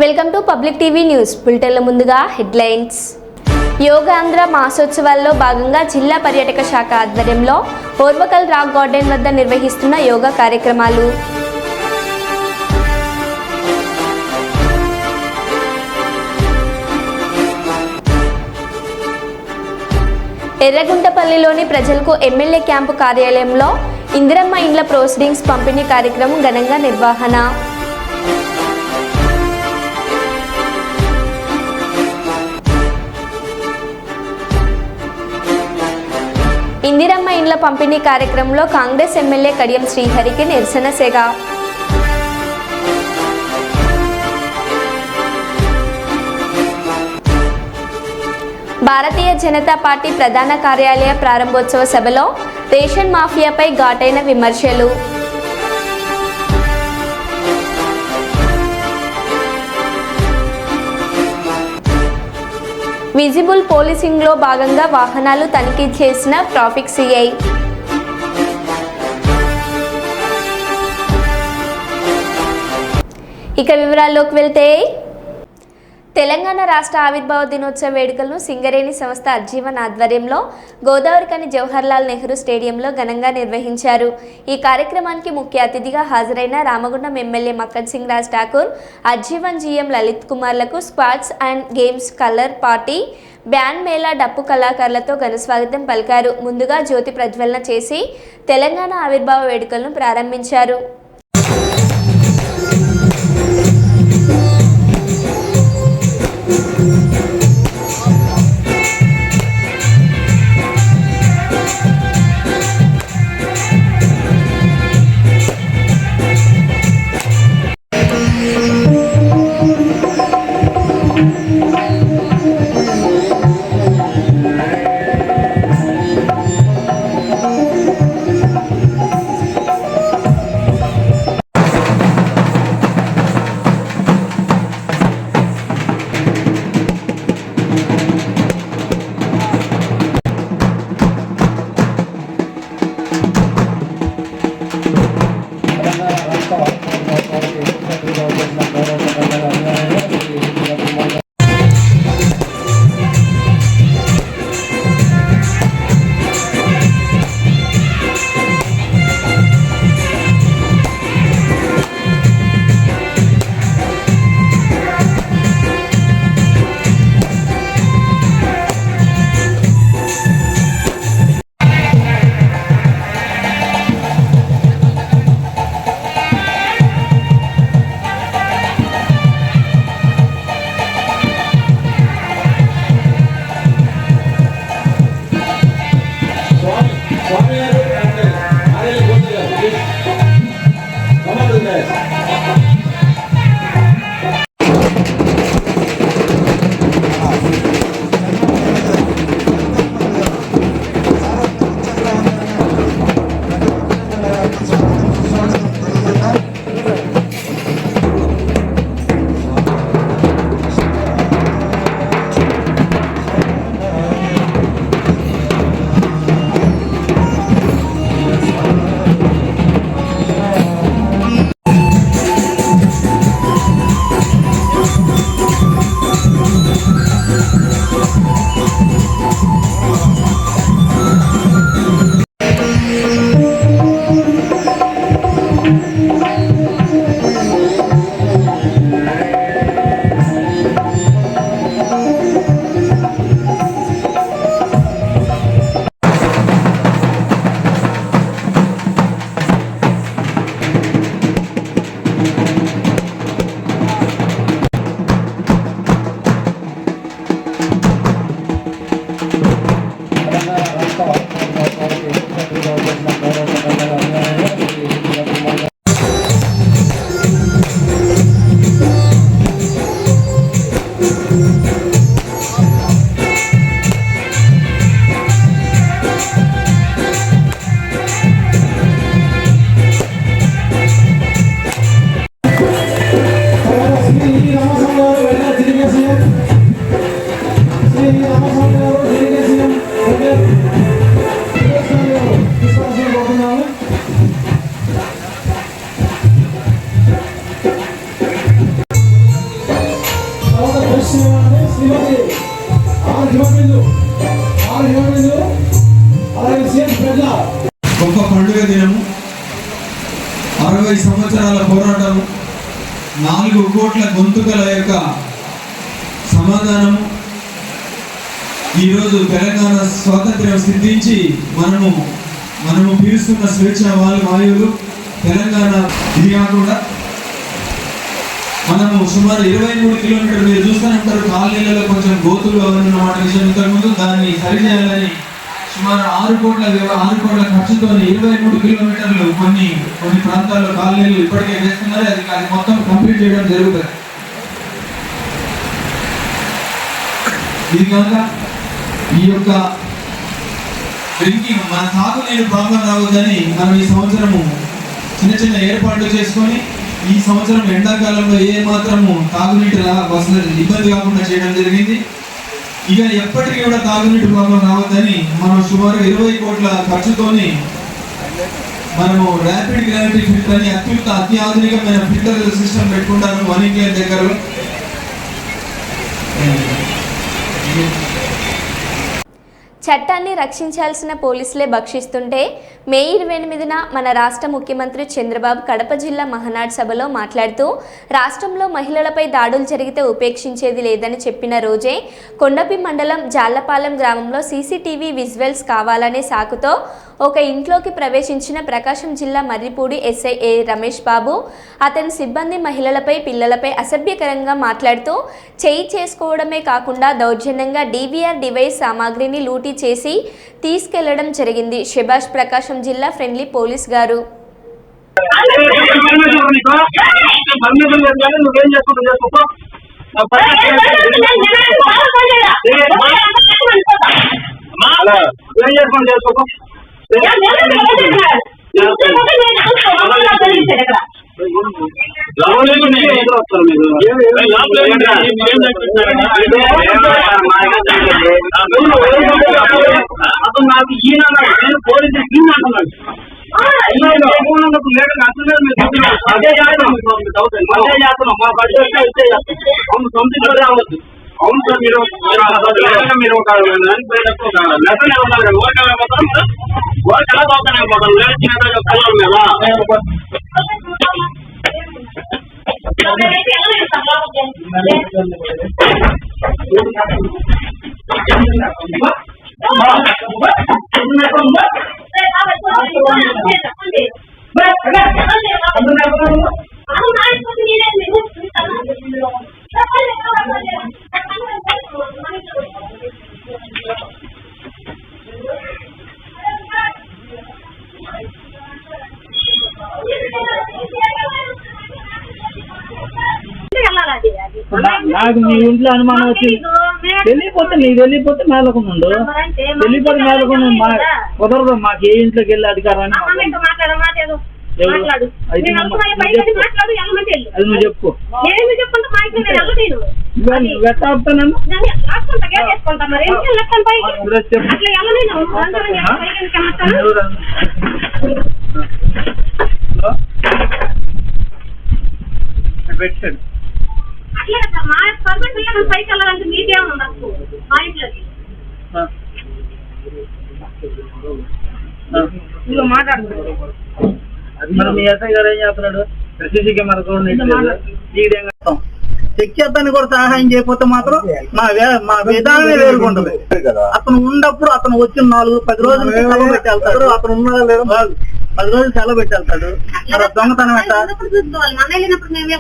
Welcome to public TV news బులెటిన్ల ముందుగా headlines. Yogandhra మాసోత్సవాల్లో భాగంగా జిల్లా పర్యాటక శాఖ ఆధ్వర్యంలో ఓర్వకల్ రాక్ గార్డెన్ వద్ద నిర్వహిస్తున్న యోగా కార్యక్రమాలు. ఎర్రగుంటపల్లిలోని ప్రజలకు ఎమ్మెల్యే క్యాంపు కార్యాలయంలో ఇందిరమ్మ ఇండ్ల ప్రొసీడింగ్స్ పంపిణీ కార్యక్రమం ఘనంగా నిర్వహణ. ఇందిరమ్మ ఇండ్ల పంపిణీ కార్యక్రమంలో కాంగ్రెస్ ఎమ్మెల్యే కడియం శ్రీహరికి నిరసన సెగ. భారతీయ జనతా పార్టీ ప్రధాన కార్యాలయ ప్రారంభోత్సవ సభలో రేషన్ మాఫియాపై ఘాటైన విమర్శలు. విజిబుల్ పోలీసింగ్లో భాగంగా వాహనాలు తనిఖీ చేసిన ట్రాఫిక్ సిఐ. ఇక వివరాల్లోకి వెళ్తే, తెలంగాణ రాష్ట్ర ఆవిర్భావ దినోత్సవ వేడుకలను సింగరేణి సంస్థ అజ్జీవన్ ఆధ్వర్యంలో గోదావరికని జవహర్లాల్ నెహ్రూ స్టేడియంలో ఘనంగా నిర్వహించారు. ఈ కార్యక్రమానికి ముఖ్య అతిథిగా హాజరైన రామగుండం ఎమ్మెల్యే మక్కన్ సింగ్ రాజ్ ఠాకూర్, అజ్జీవన్ జీఎం లలిత్ కుమార్లకు squads and games colour party, band మేళా, డప్పు కళాకారులతో ఘనస్వాగతం పలికారు. ముందుగా జ్యోతి ప్రజ్వలన చేసి తెలంగాణ ఆవిర్భావ వేడుకలను ప్రారంభించారు. గొప్ప పండుగ దినము, 60 సంవత్సరాల పోరాటము, 4 కోట్ల గొంతుకల యొక్క సమాధానము. ఈరోజు తెలంగాణ స్వాతంత్ర్యం సిద్ధించి మనము పీలుస్తున్న స్వేచ్ఛ వాయువులు తెలంగాణ. ఇది కాకుండా మనము సుమారు 23 కిలోమీటర్లు మీరు చూస్తూనే ఉంటారు, కాలనీలలో కొంచెం గోతులు అన్నమాట విషయం ఇంతకుముందు. దాన్ని సరిచేయాలని సుమారు 6 కోట్ల ఖర్చుతో 23 కిలోమీటర్లు కొన్ని ప్రాంతాల్లో కాలనీలు ఇప్పటికే వేస్తున్నారు. అది మొత్తం కంప్లీట్ చేయడం జరుగుతుంది. ఇది కాక ఈ యొక్క డ్రింకింగ్, మన తాగునీరు ప్రాబ్లం రావద్దని మనం ఈ సంవత్సరము చిన్న ఏర్పాట్లు చేసుకొని ఈ సంవత్సరం ఎండాకాలంలో ఏ మాత్రము తాగునీటి ఇబ్బంది కాకుండా చేయడం జరిగింది. ఇక ఎప్పటికీ కూడా తాగునీటి ప్రాబ్లం రావద్దని మనం సుమారు 20 కోట్ల ఖర్చుతోని మనము ర్యాపిడ్ గ్రావిటీ ఫిల్టర్ అని అత్యాధునికమైన ఫిల్టర్ సిస్టమ్ పెట్టుకుంటాను 1 ఇండియా దగ్గరలో. చట్టాన్ని రక్షించాల్సిన పోలీసులే భక్షిస్తుంటే మే 28న మన రాష్ట్ర ముఖ్యమంత్రి చంద్రబాబు కడప జిల్లా మహానాడు సభలో మాట్లాడుతూ రాష్ట్రంలో మహిళలపై దాడులు జరిగితే ఉపేక్షించేది లేదని చెప్పిన రోజే కొండపి మండలం జాళ్లపాలెం గ్రామంలో సీసీటీవీ విజువల్స్ కావాలనే సాకుతో ఒక ఇంట్లోకి ప్రవేశించిన ప్రకాశం జిల్లా మర్రిపూడి ఎస్ఐ ఏ రమేష్ బాబు అతని సిబ్బంది మహిళలపై పిల్లలపై అసభ్యకరంగా మాట్లాడుతూ చేయి చేసుకోవడమే కాకుండా దౌర్జన్యంగా డీవీఆర్ డివైస్ సామాగ్రిని లూటీ చేసి తీసుకెళ్లడం జరిగింది. శభాష్ ప్రకాశం జిల్లా ఫ్రెండ్లీ పోలీస్ గారు. అతను నాకు ఈయన నేను పోలీసు ఈయన అంటున్నాడు. అదే చేస్తున్నాం మా బడ్జెట్ అవును సొంత అవ్వద్దు. అవును సార్ మీరు లెసన్ ఇవ్వాలి ఓరికి ఎలా చదువుతాను లేదు చిన్న పిల్లల మీద నాకు మీ ఇంట్లో అనుమానం వచ్చింది. వెళ్ళిపోతే మేలకుండా వెళ్ళిపోతే మేలకుండా కుదరదు. మాకు ఏ ఇంట్లోకి వెళ్ళే అధికారాన్ని అది నువ్వు చెప్పు. వెట్టాడుతాను పెట్టాడు. పైకి వెళ్ళాలంటే మీకేమన్నా మా ఇంట్లోకి మాట్లాడుతున్నాడు. మరి మీ ఎస్ఐ గారు ఏం చేస్తున్నాడు? సీసీ కెమెరా చెక్ చేద్దాన్ని కూడా సహాయం చేయకపోతే మాత్రం మా విధానమే వేరుకుంటుంది. అతను ఉన్నప్పుడు అతను వచ్చిన 4-10 రోజులు సెలవు పెట్టి వెళ్తాడు. అతను ఉన్నదా లేదా 10 రోజులు సెలవు పెట్టి వెళ్తాడు. దొంగతనం ఎట్లా?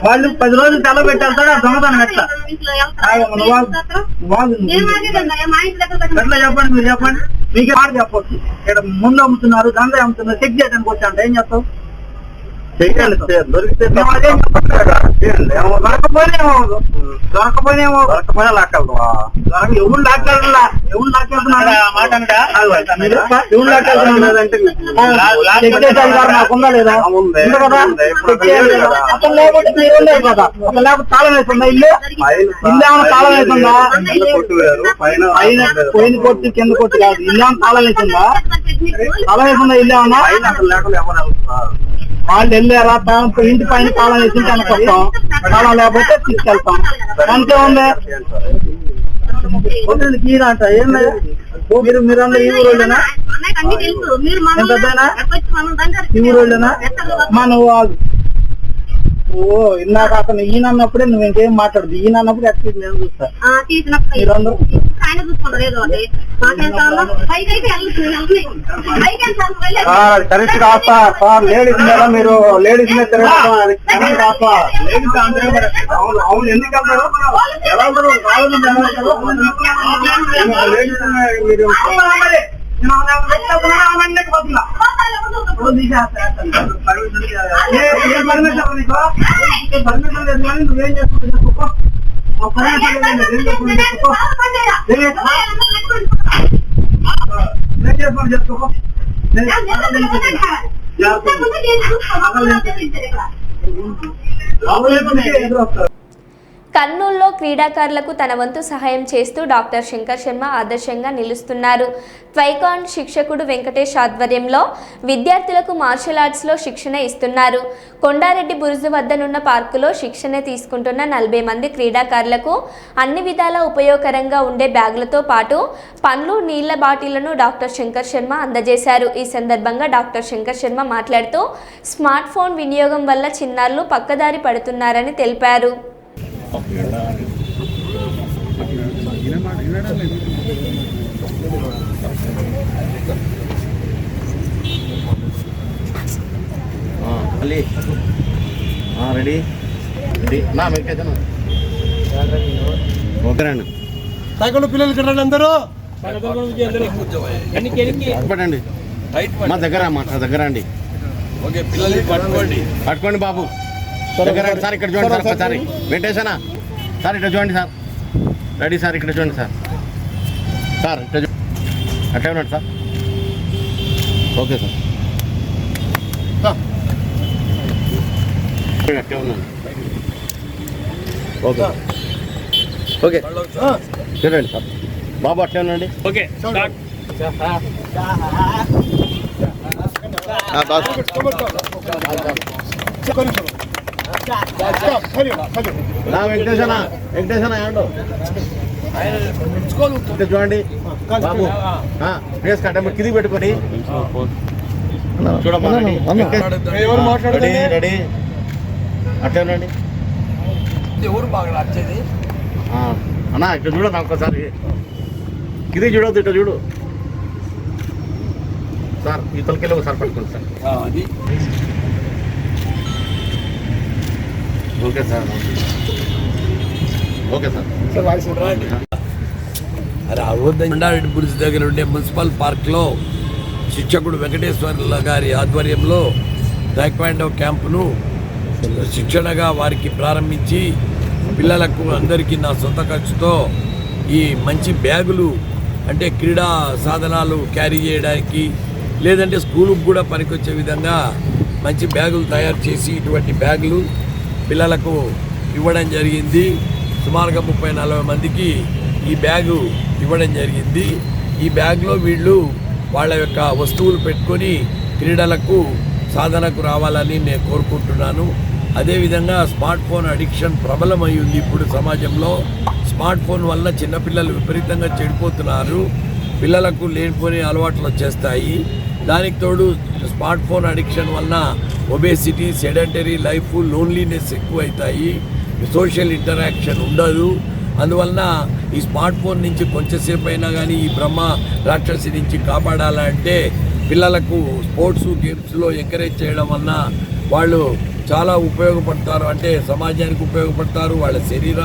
వాళ్ళు 10 రోజులు సెలవు పెట్టి వెళ్తాడు. ఆ దొంగతనం ఎట్లా? ఎట్లా చెప్పండి, మీరు చెప్పండి. మీకే మాట చెప్పొచ్చు. ఇక్కడ ముందు అమ్ముతున్నారు, గంగా అమ్ముతున్నారు, చెక్ చేయడానికి వచ్చాంట ఏం చేస్తావు? దొరికిపోయినా లాక్కెళ్తాం. ఎవరు లాక్కెళ్తున్నా ఎవరు లాక్కెళ్తున్నాడు నాకుందా లేదా? కదా అతను లేకపోతే మీరు ఉండేది కదా. అతను లేకపోతే తాళం వేస్తుందా? ఇల్లు ఏమైనా తాళం వేస్తుందా? పోయిన కొట్టి కింద కొట్టి కాదు, ఇల్లు ఏమైనా తాళం వేసిందా? తాళం వేసిందా? ఇల్లు ఏమన్నా వాళ్ళు వెళ్ళారా? ఇంటి పైన తాళం వేసి కనుకొస్తాం. తాళం లేకపోతే తీసుకెళ్తాం. అంతే ఉంది. కీరా అంట ఏం మీరందరూ ఈ ఊరోళ్ళేనా? ఎంతైనా ఈ ఊరోళ్ళేనా? నువ్వు ఓ ఇందాక అతను ఈయన అన్నప్పుడే నువ్వు ఇంకేం మాట్లాడదు. ఈయన అన్నప్పుడు ఎట్లా నేను చూస్తా. మీరందరూ కరెక్ట్ కాస్తా సార్. లేడీస్ మీద మీరు లేడీస్ మీద అవును ఎందుకు వెళ్తారు? ఎలా ఉంటారు? మీరు నువ్వేం చేసుకుంటా చేసుకో. కర్నూలులో క్రీడాకారులకు తన వంతు సహాయం చేస్తూ డాక్టర్ శంకర్ శర్మ ఆదర్శంగా నిలుస్తున్నారు. ట్వైకాండ్ శిక్షకుడు వెంకటేష్ ఆధ్వర్యంలో విద్యార్థులకు మార్షల్ ఆర్ట్స్లో శిక్షణ ఇస్తున్నారు. కొండారెడ్డి బురుజు వద్దనున్న పార్కులో శిక్షణ తీసుకుంటున్న 40 మంది క్రీడాకారులకు అన్ని విధాలా ఉపయోగకరంగా ఉండే బ్యాగులతో పాటు పండ్లు, నీళ్ల బాటిళ్లను డాక్టర్ శంకర్ శర్మ అందజేశారు. ఈ సందర్భంగా డాక్టర్ శంకర్ శర్మ మాట్లాడుతూ స్మార్ట్ ఫోన్ వినియోగం వల్ల చిన్నారులు పక్కదారి పడుతున్నారని తెలిపారు. రెడీ రెడీ నా మెక్కేదను ఓకేనండి. సైకిల్ పిల్లలు ఇక్కడ అందరూ పట్టండి మా దగ్గర అండి. ఓకే పిల్లలు పట్టుకోండి బాబు. దగ్గర సార్ ఇక్కడ చూడండి సార్. ఒకసారి వెంకటేశనా సార్ ఇక్కడ చూడండి సార్. రెడీ సార్ ఇక్కడ చూడండి సార్. సార్ ఇట్లా అట్లా ఉన్నాడు సార్. ఓకే సార్ అట్టే ఉన్నాను. ఓకే ఓకే చూడండి సార్. బాబు అట్లే ఉండండి. ఓకే వెంకటేశనా ఏంటో చూడండి బాబు. ప్లేస్ కట్ట కింది పెట్టుకొని చూడమ్మా. రెడీ అట్లే ఉండండి. ఎవరు బాగా నచ్చేది అన్నా ఇక్కడ చూడన్నా ఒక్కసారి. కింది చూడవద్దు, ఇట్లా చూడు సార్. ఈ తొలకెళ్ళి ఒకసారి పట్టుకోండి సార్. అది okay sir. Okay sir. Kondareddy బురుజు దగ్గర ఉండే మున్సిపల్ పార్క్లో శిక్షకుడు వెంకటేశ్వర్ల గారి ఆధ్వర్యంలో టైక్వాండో క్యాంపును శిక్షణగా వారికి ప్రారంభించి పిల్లలకు అందరికీ నా సొంత ఖర్చుతో ఈ మంచి బ్యాగులు అంటే క్రీడా సాధనాలు క్యారీ చేయడానికి లేదంటే స్కూలుకు కూడా పనికొచ్చే విధంగా మంచి బ్యాగులు తయారు చేసి ఇటువంటి బ్యాగులు పిల్లలకు ఇవ్వడం జరిగింది. సుమారుగా 30-40 మందికి ఈ బ్యాగు ఇవ్వడం జరిగింది. ఈ బ్యాగ్లో వీళ్ళు వాళ్ళ యొక్క వస్తువులు పెట్టుకొని క్రీడలకు సాధనకు రావాలని నేను కోరుకుంటున్నాను. అదేవిధంగా స్మార్ట్ ఫోన్ అడిక్షన్ ప్రబలమైంది ఇప్పుడు సమాజంలో. స్మార్ట్ ఫోన్ వల్ల చిన్నపిల్లలు విపరీతంగా చెడిపోతున్నారు. పిల్లలకు లేనిపోని అలవాట్లు వచ్చేస్తాయి. దానికి తోడు స్మార్ట్ ఫోన్ అడిక్షన్ వలన ఒబేసిటీ, సెడెంటరీ లైఫ్, లోన్లీనెస్ ఎక్కువ అవుతాయి. సోషల్ ఇంటరాక్షన్ ఉండదు. అందువలన ఈ స్మార్ట్ ఫోన్ నుంచి కొంచెంసేపు అయినా కానీ ఈ బ్రహ్మ రాక్షసి నుంచి కాపాడాలంటే పిల్లలకు స్పోర్ట్స్ గేమ్స్లో ఎంకరేజ్ చేయడం వలన వాళ్ళు చాలా ఉపయోగపడతారు. అంటే సమాజానికి ఉపయోగపడతారు. వాళ్ళ శరీర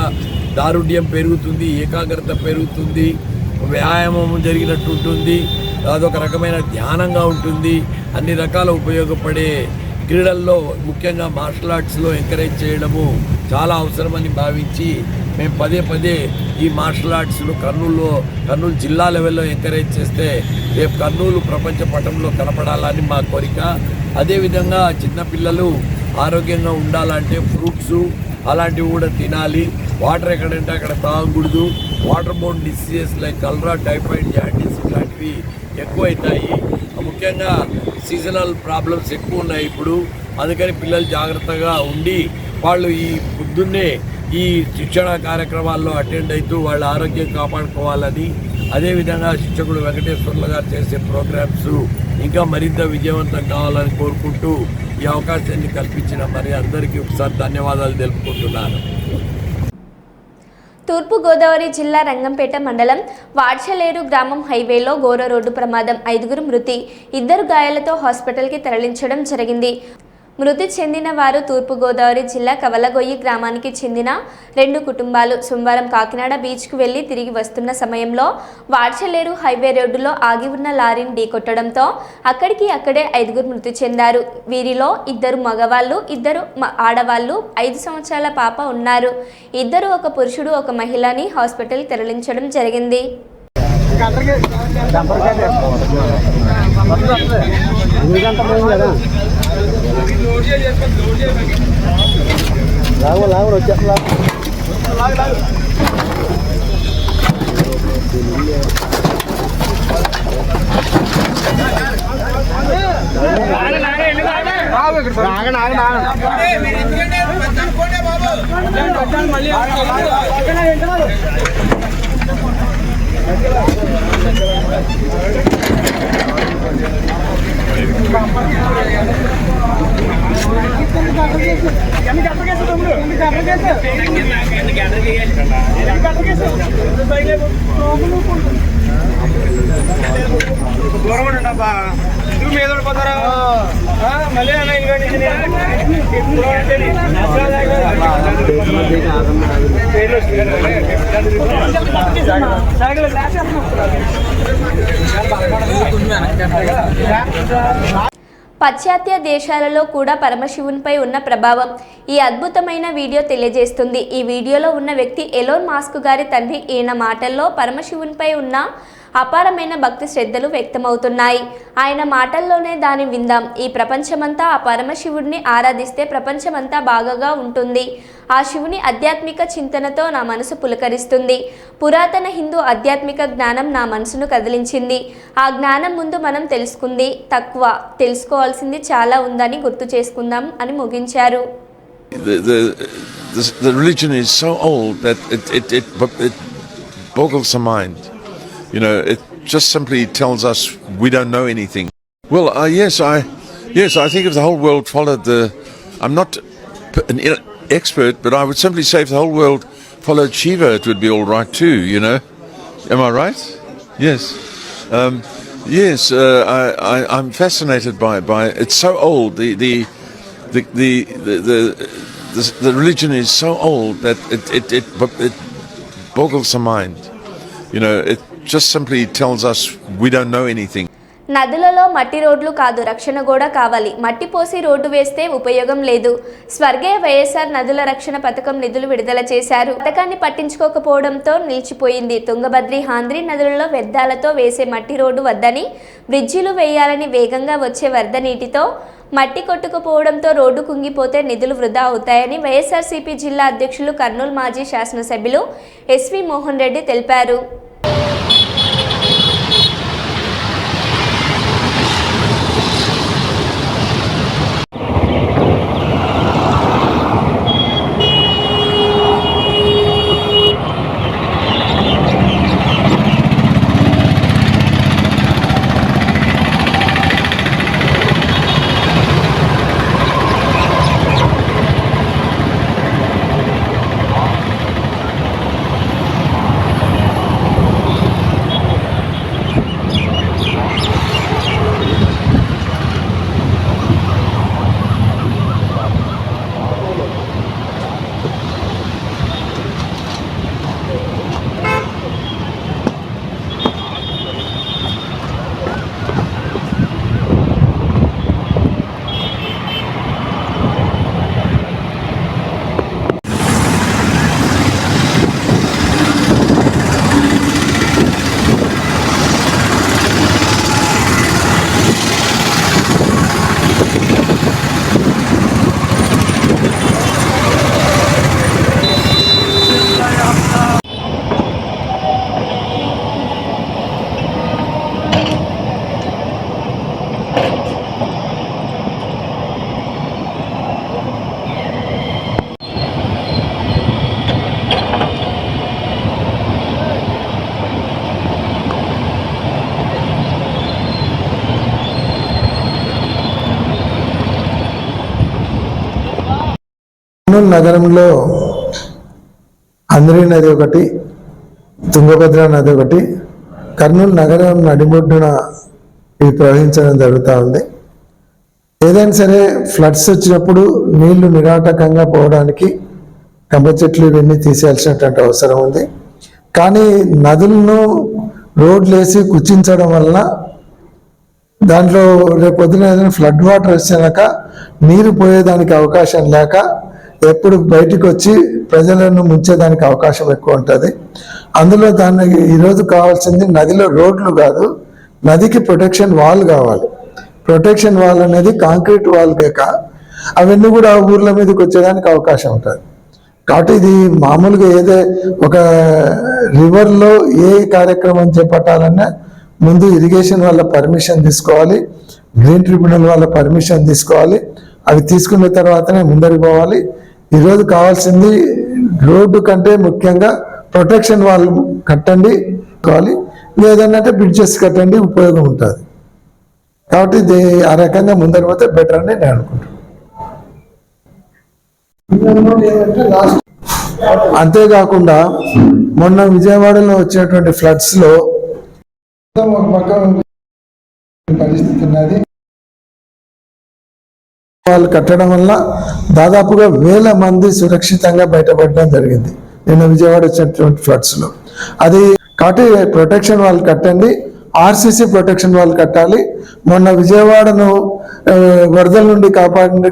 దారుఢ్యం పెరుగుతుంది, ఏకాగ్రత పెరుగుతుంది, వ్యాయామం జరిగినట్టు ఉంటుంది, అదొక రకమైన ధ్యానంగా ఉంటుంది. అన్ని రకాల ఉపయోగపడే క్రీడల్లో ముఖ్యంగా మార్షల్ ఆర్ట్స్లో ఎంకరేజ్ చేయడము చాలా అవసరమని భావించి మేము పదే ఈ మార్షల్ ఆర్ట్స్ను కర్నూలు జిల్లా లెవెల్లో ఎంకరేజ్ చేస్తే రేపు కర్నూలు ప్రపంచ పటంలో కనపడాలని మా కోరిక. అదేవిధంగా చిన్నపిల్లలు ఆరోగ్యంగా ఉండాలంటే ఫ్రూట్స్ అలాంటివి కూడా తినాలి. వాటర్ ఎక్కడంటే అక్కడ తాగకూడదు. వాటర్ బోర్న్ డిసీజెస్ లైక్ కలరా, టైఫాయిడ్, జాండీస్ ఇలాంటివి ఎక్కువ అవుతాయి. ముఖ్యంగా సీజనల్ ప్రాబ్లమ్స్ ఎక్కువ ఉన్నాయి ఇప్పుడు. అందుకని పిల్లలు జాగ్రత్తగా ఉండి వాళ్ళు ఈ పొద్దున్నే ఈ శిక్షణ కార్యక్రమాల్లో అటెండ్ అవుతూ వాళ్ళ ఆరోగ్యం కాపాడుకోవాలని అదేవిధంగా శిక్షకుడు వెంకటేశ్వర్లు గారు చేసే ప్రోగ్రామ్స్ ఇంకా మరింత విజయవంతం కావాలని కోరుకుంటూ ఈ అవకాశాన్ని కల్పించిన మరి అందరికీ ఒకసారి ధన్యవాదాలు తెలుపుకుంటున్నాను. తూర్పుగోదావరి జిల్లా రంగంపేట మండలం వాడ్చలేరు గ్రామం హైవేలో ఘోర రోడ్డు ప్రమాదం, 5గురు మృతి, 2 గాయాలతో హాస్పిటల్కి తరలించడం జరిగింది. మృతి చెందిన వారు తూర్పుగోదావరి జిల్లా కవలగొయ్యి గ్రామానికి చెందిన 2 కుటుంబాలు. సోమవారం కాకినాడ బీచ్కు వెళ్లి తిరిగి వస్తున్న సమయంలో వాడ్చలేరు హైవే రోడ్డులో ఆగి ఉన్న లారీని ఢీకొట్టడంతో అక్కడే 5గురు మృతి చెందారు. వీరిలో 2 మగవాళ్ళు, 2 ఆడవాళ్లు, 5 సంవత్సరాల పాప ఉన్నారు. 2 ఒక పురుషుడు, ఒక మహిళని హాస్పిటల్ తరలించడం జరిగింది. పాశ్చాత్య దేశాలలో కూడా పరమశివునిపై ఉన్న ప్రభావం ఈ అద్భుతమైన వీడియో తెలియజేస్తుంది. ఈ వీడియోలో ఉన్న వ్యక్తి ఎలోన్ మాస్క్ గారి తండ్రి. ఈయన మాటల్లో పరమశివునిపై ఉన్న అపారమైన భక్తి శ్రద్ధలు వ్యక్తమవుతున్నాయి. ఆయన మాటల్లోనే దాన్ని విందాం. ఈ ప్రపంచమంతా ఆ పరమశివుడిని ఆరాధిస్తే ప్రపంచమంతా బాగా ఉంటుంది. ఆ శివుని ఆధ్యాత్మిక చింతనతో నా మనసు పులకరిస్తుంది. పురాతన హిందూ ఆధ్యాత్మిక జ్ఞానం నా మనసును కదిలించింది. ఆ జ్ఞానం ముందు మనం తెలుసుకుంది తక్కువ, తెలుసుకోవాల్సింది చాలా ఉందని గుర్తు చేసుకుందాం అని ముగించారు. The religion is so old that it boggles the mind. You know, it just simply tells us we don't know anything. Well, yes, I think if the whole world followed I'm not an expert, but I would simply say if the whole world followed Shiva, it would be all right too, you know. Am I right? Yes. Yes, I'm fascinated by it's so old. The religion is so old that it boggles the mind. You know, it just simply tells us we don't know anything. నదులలో మట్టి రోడ్లు కాదు, రక్షణ కూడా కావాలి. మట్టి పోసి road వేస్తే ఉపయోగం లేదు. స్వర్గీయ వైఎస్ఆర్ నదుల రక్షణ పథకం నిధులు విడుదల చేశారు. పథకాన్ని పట్టించుకోకపోవడంతో నిలిచిపోయింది. తుంగభద్రి, హాంద్రి నదులలో వ్యర్థాలతో వేసే మట్టి రోడ్డు వద్దని, బ్రిడ్జిలు వేయాలని, వేగంగా వచ్చే వరద నీటితో మట్టి కొట్టుకుపోవడంతో రోడ్డు కుంగిపోతే నిధులు వృధా అవుతాయని వైఎస్ఆర్సీపీ జిల్లా అధ్యక్షులు కర్నూలు మాజీ శాసనసభ్యులు ఎస్వి మోహన్ రెడ్డి తెలిపారు. కర్నూలు నగరంలో అంద్రీ నది ఒకటి, తుంగభద్ర నది ఒకటి కర్నూలు నగరం నడిబొడ్డున ఇది ప్రవహించడం జరుగుతూ ఉంది. ఏదైనా సరే ఫ్లడ్స్ వచ్చినప్పుడు నీళ్లు నిరాటకంగా పోవడానికి కంప చెట్లు ఇవన్నీ తీసేయాల్సినటువంటి అవసరం ఉంది. కానీ నదులను రోడ్లు వేసి కుచించడం వలన దాంట్లో రేపొద్దున ఏదైనా ఫ్లడ్ వాటర్ వచ్చాక నీరు పోయేదానికి అవకాశం లేక ఎప్పుడు బయటికి వచ్చి ప్రజలను ముంచేదానికి అవకాశం ఎక్కువ ఉంటుంది. అందులో దానికి ఈరోజు కావాల్సింది నదిలో రోడ్లు కాదు, నదికి ప్రొటెక్షన్ వాల్ కావాలి. ప్రొటెక్షన్ వాల్ అనేది కాంక్రీట్ వాల్ కాక అవన్నీ కూడా ఊర్ల మీదకి వచ్చేదానికి అవకాశం ఉంటుంది. కాబట్టి ఇది మామూలుగా ఏదే ఒక రివర్లో ఏ కార్యక్రమం చేపట్టాలన్నా ముందు ఇరిగేషన్ వాళ్ళ పర్మిషన్ తీసుకోవాలి, గ్రీన్ ట్రిబ్యునల్ వాళ్ళ పర్మిషన్ తీసుకోవాలి. అవి తీసుకున్న తర్వాతనే ముందరికి పోవాలి. ఈరోజు కావాల్సింది రోడ్డు కంటే ముఖ్యంగా ప్రొటెక్షన్ వాల్ కట్టండి కావాలి, లేదన్నట్టే బ్రిడ్జెస్ కట్టండి, ఉపయోగం ఉంటుంది. కాబట్టి ఇది ఆ రకంగా ముందరికి పోతే బెటర్ అని నేను అనుకుంటున్నాను. అంతేకాకుండా మొన్న విజయవాడలో వచ్చినటువంటి ఫ్లడ్స్ లో ఒక పక్క పరిస్థితి ఉన్నది. వాళ్ళు కట్టడం వల్ల దాదాపుగా 1000 మంది సురక్షితంగా బయటపడడం జరిగింది నిన్న విజయవాడ వచ్చినటువంటి ఫ్లడ్స్ లో. అది కాబట్టి ప్రొటెక్షన్ వాళ్ళు కట్టండి, ఆర్సీసీ ప్రొటెక్షన్ వాళ్ళు కట్టాలి. మొన్న విజయవాడను వరదల నుండి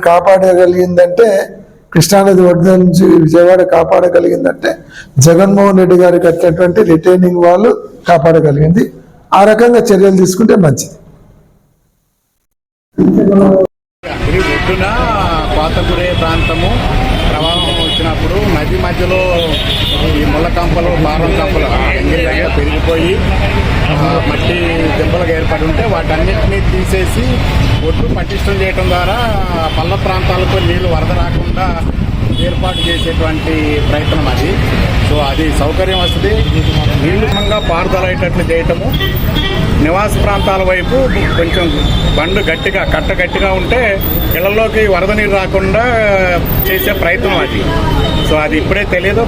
కాపాడగలిగిందంటే, కృష్ణానది వరదల నుంచి విజయవాడ కాపాడగలిగిందంటే జగన్మోహన్ రెడ్డి గారు కట్టినటువంటి రిటైనింగ్ వాళ్ళు కాపాడగలిగింది. ఆ రకంగా చర్యలు తీసుకుంటే మంచిది. ఇది ఒడ్డున కోతగురే ప్రాంతము ప్రవాహం వచ్చినప్పుడు నది మధ్యలో ఈ ముళ్ళకంపలు, బారం కంపలు ఎంగిల్లాగా పెరిగిపోయి మట్టి దెబ్బలుగా ఏర్పడి ఉంటే వాటన్నిటినీ తీసేసి ఒడ్డు పటిష్టం చేయడం ద్వారా పల్ల ప్రాంతాలకు నీళ్లు వరద రాకుండా ఏర్పాటు చేసేటువంటి ప్రయత్నం అది. సో అది సౌకర్యం వస్తుంది. నీళ్లు పారుదల అయ్యేటట్లు చేయటము, నివాస ప్రాంతాల వైపు కొంచెం బండు గట్టిగా కట్ట గట్టిగా ఉంటే ఇళ్లలోకి వరద నీరు రాకుండా చేసే ప్రయత్నం అది. సో అది ఇప్పుడే తెలియదు.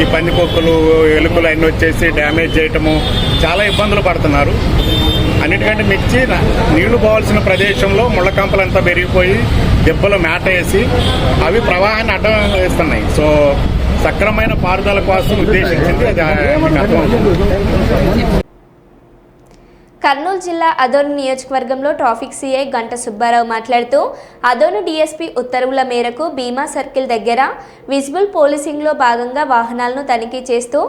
ఈ పందికొక్కులు, ఎలుకలు అన్నీ వచ్చేసి డ్యామేజ్ చేయటము, చాలా ఇబ్బందులు పడుతున్నారు. అన్నిటికంటే మించి నీళ్లు పోవాల్సిన ప్రదేశంలో ముళ్ళకంపలంతా పెరిగిపోయి దెబ్బలు మేట వేసి అవి ప్రవాహాన్ని అడ్డం వేస్తున్నాయి. సో సక్రమైన పారుదల కోసం ఉద్దేశించింది అది అర్థమవుతుంది. కర్నూలు జిల్లా అదోని నియోజకవర్గంలో ట్రాఫిక్ సీఐ గంట సుబ్బారావు మాట్లాడుతూ అదోని డీఎస్పీ ఉత్తర్వుల మేరకు భీమా సర్కిల్ దగ్గర విజిబుల్ పోలీసింగ్లో భాగంగా వాహనాలను తనిఖీ చేస్తూ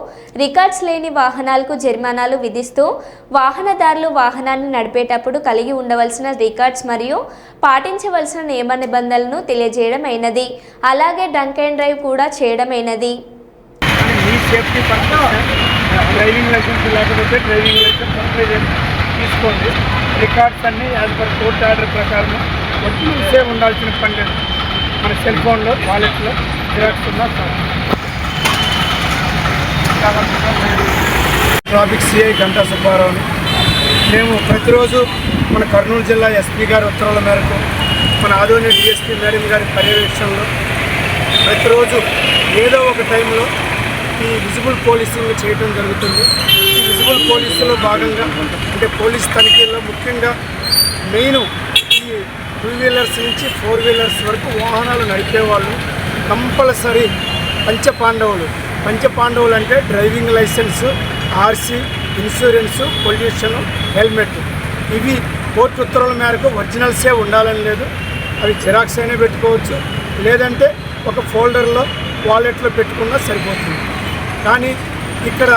రికార్డ్స్ లేని వాహనాలకు జరిమానాలు విధిస్తూ వాహనదారులు వాహనాన్ని నడిపేటప్పుడు కలిగి ఉండవలసిన రికార్డ్స్ మరియు పాటించవలసిన నియమ నిబంధనలను తెలియజేయడం అయినది. అలాగే డ్రంక్ అండ్ డ్రైవ్ కూడా చేయడమైనది. డ్రైవింగ్ లైసెన్స్ లేకపోతే డ్రైవింగ్ లైసెన్స్ అప్లై తీసుకోండి. రికార్డ్స్ అన్నీ యాజ్ పర్ కోర్టు ఆర్డర్ ప్రకారం వచ్చే ఉండాల్సిన పని లేదు. మన సెల్ ఫోన్లో, వాలెట్లో జిరాక్స్ ఉన్నా సార్. ట్రాఫిక్ సిఐ గంటా సుబ్బారావుని మేము ప్రతిరోజు మన కర్నూలు జిల్లా ఎస్పీ గారి ఉత్తర్వుల మేరకు మన ఆదోని డిఎస్పీ మేడం గారి పర్యవేక్షణలో ప్రతిరోజు ఏదో ఒక టైంలో ఈ విజిబుల్ పోలీసింగ్ చేయడం జరుగుతుంది. ఈ విజిబుల్ పోలీసులో భాగంగా అంటే పోలీస్ తనిఖీల్లో ముఖ్యంగా మెయిన్ ఈ 2 వీలర్స్ నుంచి 4 వీలర్స్ వరకు వాహనాలు నడిపేవాళ్ళు కంపల్సరీ పంచపాండవులు అంటే driving licence, RC, insurance, pollution, helmet. ఇవి కోర్టు ఉత్తర్వుల మేరకు ఒరిజినల్సే ఉండాలని లేదు. అవి జిరాక్స్ అయినా పెట్టుకోవచ్చు, లేదంటే ఒక ఫోల్డర్లో వాలెట్లో పెట్టుకున్నా సరిపోతుంది. కానీ ఇక్కడ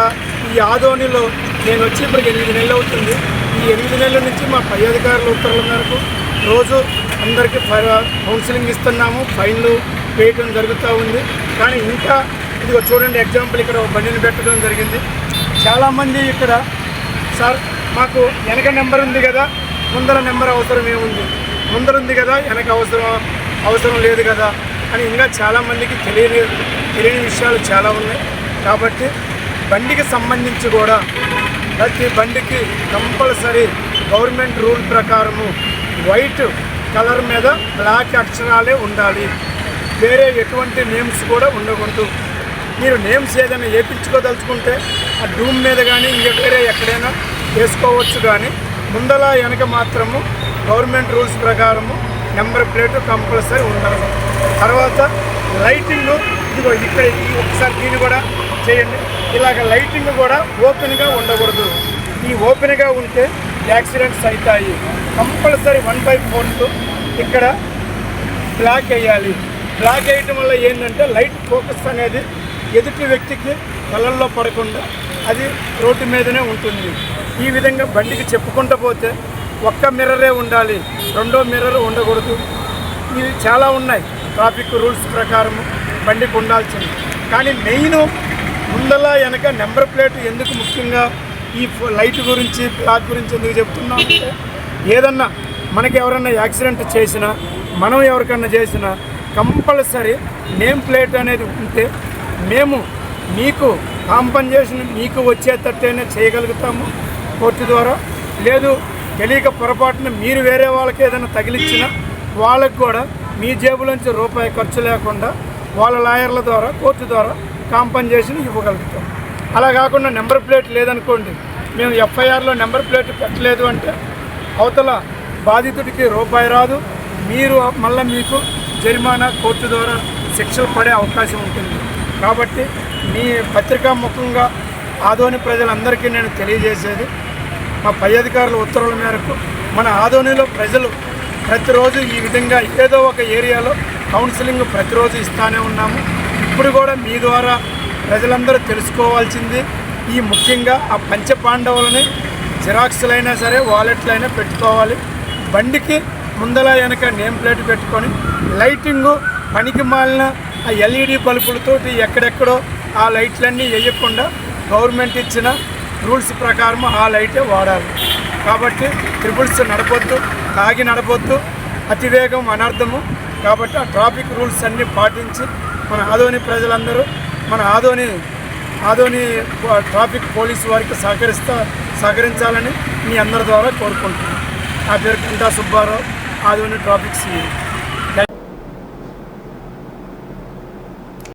ఈ ఆదోనిలో నేను వచ్చి ఇప్పటికి 8 నెలలు అవుతుంది. ఈ 8 నెలల నుంచి మా పై అధికారుల ఉత్తర్వుల మేరకు రోజు అందరికీ కౌన్సిలింగ్ ఇస్తున్నాము, ఫైన్లు వేయటం జరుగుతూ ఉంది. కానీ ఇంకా ఇదిగో చూడండి, ఎగ్జాంపుల్ ఇక్కడ బండిని పెట్టడం జరిగింది. చాలామంది ఇక్కడ సార్ మాకు వెనక నెంబర్ ఉంది కదా, ముందర నెంబర్ అవసరం ఏముంది, ముందర ఉంది కదా వెనక అవసరం లేదు కదా అని ఇంకా చాలామందికి తెలియని విషయాలు చాలా ఉన్నాయి. కాబట్టి బండికి సంబంధించి కూడా ప్రతి బండికి కంపల్సరీ గవర్నమెంట్ రూల్ ప్రకారము వైట్ కలర్ మీద బ్లాక్ అక్షరాలే ఉండాలి. వేరే ఎటువంటి నేమ్స్ కూడా ఉండకూడదు. మీరు నేమ్స్ ఏదైనా వేయించుకోదలుచుకుంటే ఆ డూమ్ మీద కానీ వేరే ఎక్కడైనా వేసుకోవచ్చు, కానీ ముందల వెనక మాత్రము గవర్నమెంట్ రూల్స్ ప్రకారము నెంబర్ ప్లేట్ కంపల్సరీ ఉండాలి. తర్వాత లైటింగ్, ఇదిగో ఇక్కడ ఒకసారి దీన్ని కూడా చేయండి. ఇలాగ లైటింగ్ కూడా ఓపెన్గా ఉండకూడదు. ఈ ఓపెన్గా ఉంటే యాక్సిడెంట్స్ అవుతాయి. కంపల్సరీ 1/4 ఇక్కడ బ్లాక్ వేయాలి. బ్లాక్ వేయటం వల్ల ఏంటంటే లైట్ ఫోకస్ అనేది ఎదుటి వ్యక్తికి కళ్ళల్లో పడకుండా అది రోడ్డు మీదనే ఉంటుంది. ఈ విధంగా బండికి చెప్పుకుంటూ పోతే ఒక్క మిర్రరే ఉండాలి, రెండో మిర్రర్ ఉండకూడదు. ఇవి చాలా ఉన్నాయి ట్రాఫిక్ రూల్స్ ప్రకారము బండికి ఉండాల్సింది. కానీ మెయిన్ ముందల వెనక నెంబర్ ప్లేట్ ఎందుకు ముఖ్యంగా ఈ లైట్ గురించి బ్లాక్ గురించి ఎందుకు చెప్తున్నామంటే, ఏదన్నా మనకి ఎవరన్నా యాక్సిడెంట్ చేసినా మనం ఎవరికన్నా చేసినా కంపల్సరీ నేమ్ ప్లేట్ అనేది ఉంటే మేము మీకు కాంపన్సేషన్ మీకు వచ్చేటట్టేనే చేయగలుగుతాము కోర్టు ద్వారా. లేదు తెలియక పొరపాటున మీరు వేరే వాళ్ళకి ఏదైనా తగిలిచ్చినా వాళ్ళకు కూడా మీ జేబులోంచి రూపాయి ఖర్చు లేకుండా వాళ్ళ లాయర్ల ద్వారా కోర్టు ద్వారా కాంపన్సేషన్ ఇవ్వగలుగుతాం. అలా కాకుండా నెంబర్ ప్లేట్ లేదనుకోండి, మేము ఎఫ్ఐఆర్లో నెంబర్ ప్లేట్ పెట్టలేదు అంటే అవతల బాధితుడికి రూపాయి రాదు, మీరు మళ్ళీ మీకు జరిమానా కోర్టు ద్వారా శిక్షలు పడే అవకాశం ఉంటుంది. కాబట్టి మీ పత్రికా ముఖంగా ఆదోని ప్రజలందరికీ నేను తెలియజేసేది, మా పై అధికారుల ఉత్తర్వుల మేరకు మన ఆదోనిలో ప్రజలు ప్రతిరోజు ఈ విధంగా ఏదో ఒక ఏరియాలో కౌన్సిలింగ్ ప్రతిరోజు ఇస్తూనే ఉన్నాము. ఇప్పుడు కూడా మీ ద్వారా ప్రజలందరూ తెలుసుకోవాల్సింది ఈ ముఖ్యంగా ఆ పంచపాండవులని జిరాక్స్లైనా సరే వాలెట్లైనా పెట్టుకోవాలి. బండికి ముందల వెనక నేమ్ ప్లేట్ పెట్టుకొని లైటింగు పనికి మాలిన ఆ ఎల్ఈడి బల్బులతోటి ఎక్కడెక్కడో ఆ లైట్లన్నీ వేయకుండా గవర్నమెంట్ ఇచ్చిన రూల్స్ ప్రకారం ఆ లైటే వాడాలి. కాబట్టి ట్రిపుల్స్ నడపొద్దు, తాగి నడపొద్దు, అతివేగం అనర్థము. కాబట్టి ఆ ట్రాఫిక్ రూల్స్ అన్నీ పాటించి మన ఆదోని ప్రజలందరూ మన ఆదోని ట్రాఫిక్ పోలీసు వారికి సహకరించాలని మీ అందరి ద్వారా కోరుకుంటున్నాను. నా పేరు కంటా సుబ్బారావు, ఆదోని ట్రాఫిక్ సిఐ.